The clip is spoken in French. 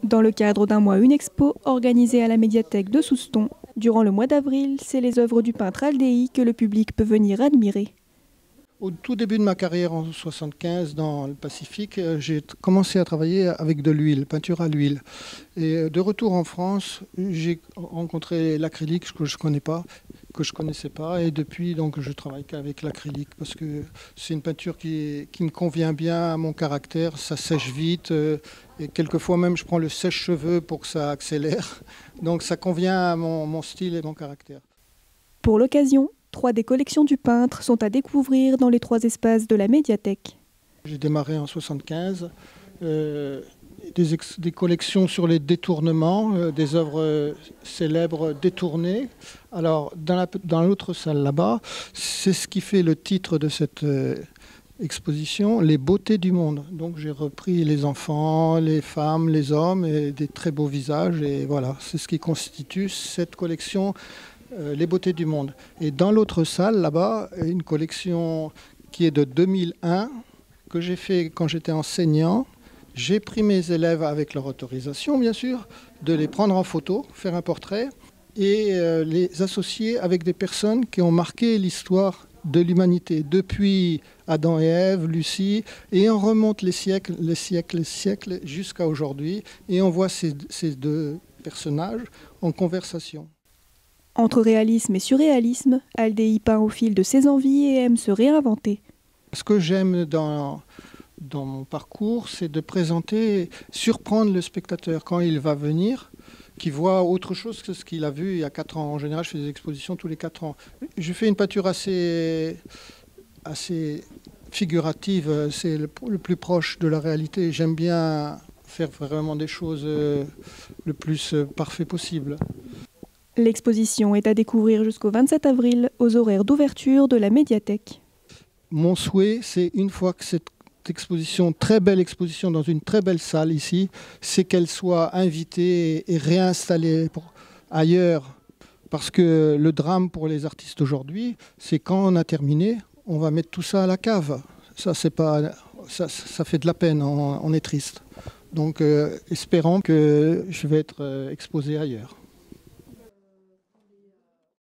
Dans le cadre d'un mois une expo organisée à la médiathèque de Souston, durant le mois d'avril, c'est les œuvres du peintre Aldéi que le public peut venir admirer. Au tout début de ma carrière en 1975 dans le Pacifique, j'ai commencé à travailler avec de l'huile, peinture à l'huile. Et de retour en France, j'ai rencontré l'acrylique que je connaissais pas. Et depuis, donc, je travaille qu'avec l'acrylique parce que c'est une peinture qui me convient bien à mon caractère. Ça sèche vite et quelquefois même je prends le sèche-cheveux pour que ça accélère. Donc ça convient à mon style et mon caractère. Pour l'occasion, 3 des collections du peintre sont à découvrir dans les 3 espaces de la médiathèque. J'ai démarré en 1975, des collections sur les détournements, des œuvres célèbres détournées. Alors dans l'autre salle là-bas, c'est ce qui fait le titre de cette exposition, les beautés du monde. Donc j'ai repris les enfants, les femmes, les hommes et des très beaux visages. Et voilà, c'est ce qui constitue cette collection. Les beautés du monde. Et dans l'autre salle, là-bas, une collection qui est de 2001, que j'ai fait quand j'étais enseignant. J'ai pris mes élèves avec leur autorisation, bien sûr, de les prendre en photo, faire un portrait, et les associer avec des personnes qui ont marqué l'histoire de l'humanité, depuis Adam et Ève, Lucie, et on remonte les siècles, jusqu'à aujourd'hui, et on voit ces 2 personnages en conversation. Entre réalisme et surréalisme, Aldéi peint au fil de ses envies et aime se réinventer. Ce que j'aime dans mon parcours, c'est de présenter, surprendre le spectateur quand il va venir, qui voit autre chose que ce qu'il a vu il y a 4 ans. En général, je fais des expositions tous les 4 ans. Je fais une peinture assez figurative, c'est le plus proche de la réalité. J'aime bien faire vraiment des choses le plus parfait possible. L'exposition est à découvrir jusqu'au 27 avril aux horaires d'ouverture de la médiathèque. Mon souhait, c'est une fois que cette exposition, très belle exposition dans une très belle salle ici, c'est qu'elle soit invitée et réinstallée ailleurs. Parce que le drame pour les artistes aujourd'hui, c'est quand on a terminé, on va mettre tout ça à la cave. Ça fait de la peine, on est triste. Donc espérons que je vais être exposé ailleurs.